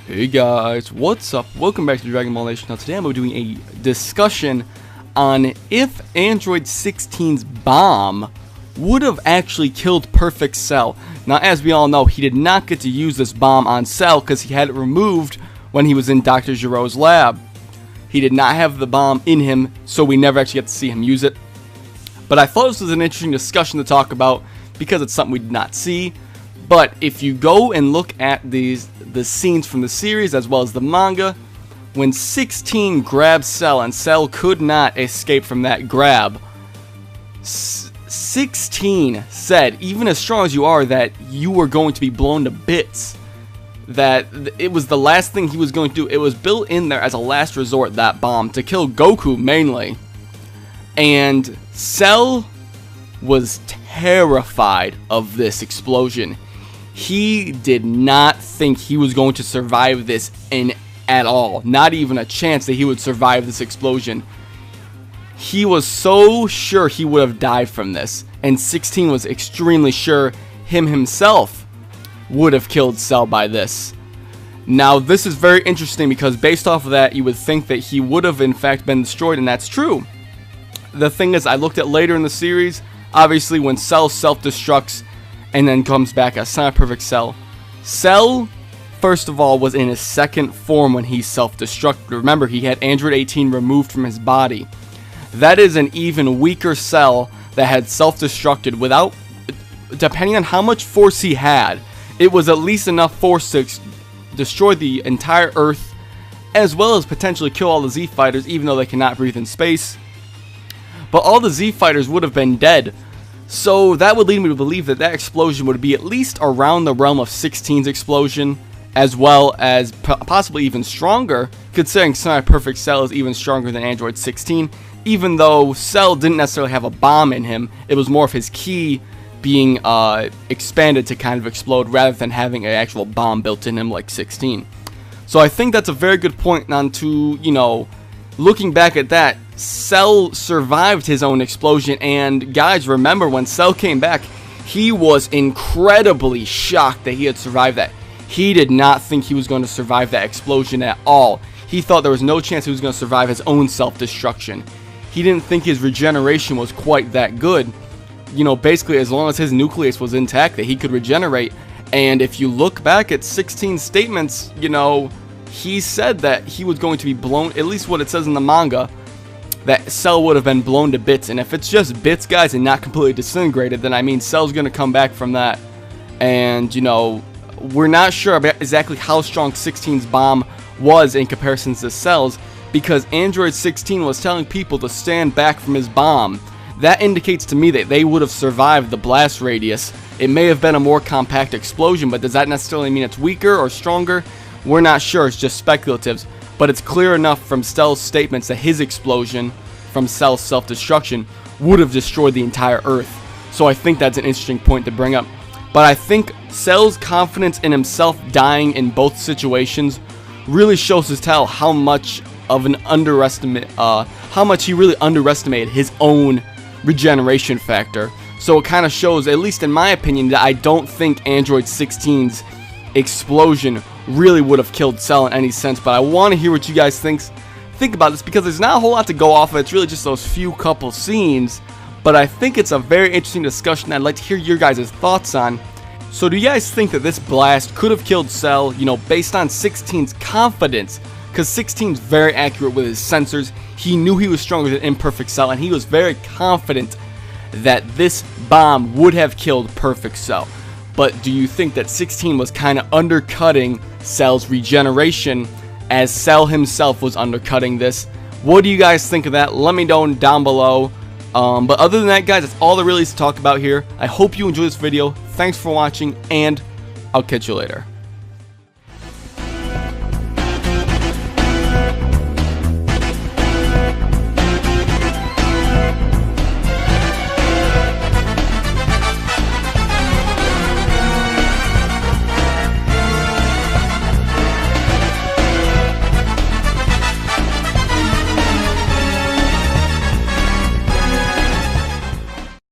Hey guys, what's up? Welcome back to Dragon Ball Nation. Now today I'm doing a discussion on if Android 16's bomb would have actually killed Perfect Cell. Now as we all know, he did not get to use this bomb on Cell because he had it removed when he was in Dr. Giro's lab. He did not have the bomb in him, so we never actually get to see him use it. But I thought this was an interesting discussion to talk about because it's something we did not see. But if you go and look at the scenes from the series as well as the manga, when 16 grabs Cell and Cell could not escape from that grab, 16 said, even as strong as you are, that you were going to be blown to bits. That it was the last thing he was going to do. It was built in there as a last resort, that bomb, to kill Goku mainly. And Cell was terrified of this explosion. He did not think he was going to survive this at all. Not even a chance that he would survive this explosion. He was so sure he would have died from this. And 16 was extremely sure himself would have killed Cell by this. Now this is very interesting because based off of that, you would think that he would have in fact been destroyed, and that's true. The thing is, I looked at later in the series, obviously when Cell self-destructs and then comes back as semi-perfect Cell. Cell, first of all, was in his second form when he self-destructed. Remember, he had Android 18 removed from his body. That is an even weaker Cell that had self-destructed without, depending on how much force he had, it was at least enough force to destroy the entire Earth, as well as potentially kill all the Z fighters, even though they cannot breathe in space. But all the Z fighters would have been dead. So that would lead me to believe that that explosion would be at least around the realm of 16's explosion, as well as possibly even stronger, considering semi-perfect Cell is even stronger than Android 16, even though Cell didn't necessarily have a bomb in him. It was more of his ki being expanded to kind of explode rather than having an actual bomb built in him like 16. So I think that's a very good point on to, you know, looking back at that, Cell survived his own explosion, and guys, remember when Cell came back, he was incredibly shocked that he had survived that. He did not think he was going to survive that explosion at all. He thought there was no chance he was going to survive his own self-destruction. He didn't think his regeneration was quite that good. You know, basically as long as his nucleus was intact, that he could regenerate. And if you look back at 16's statements, you know, he said that he was going to be blown, at least what it says in the manga, that Cell would have been blown to bits. And if it's just bits, guys, and not completely disintegrated, then I mean Cell's going to come back from that. And, you know, we're not sure about exactly how strong 16's bomb was in comparison to Cell's, because Android 16 was telling people to stand back from his bomb. That indicates to me that they would have survived the blast radius. It may have been a more compact explosion, but does that necessarily mean it's weaker or stronger? We're not sure, it's just speculative. But it's clear enough from Cell's statements that his explosion from Cell's self-destruction would have destroyed the entire Earth. So I think that's an interesting point to bring up. But I think Cell's confidence in himself dying in both situations really shows to tell how much of an how much he really underestimated his own regeneration factor. So it kind of shows, at least in my opinion, that I don't think Android 16's explosion really would have killed Cell in any sense. But I want to hear what you guys think about this, because there's not a whole lot to go off of. It's really just those few couple scenes, but I think it's a very interesting discussion I'd like to hear your guys' thoughts on. So do you guys think that this blast could have killed Cell, you know, based on 16's confidence? Because 16's very accurate with his sensors. He knew he was stronger than imperfect Cell, and he was very confident that this bomb would have killed perfect Cell. But do you think that 16 was kind of undercutting Cell's regeneration as Cell himself was undercutting this? What do you guys think of that? Let me know down below. But other than that, guys, that's all there really is to talk about here. I hope you enjoyed this video. Thanks for watching, and I'll catch you later.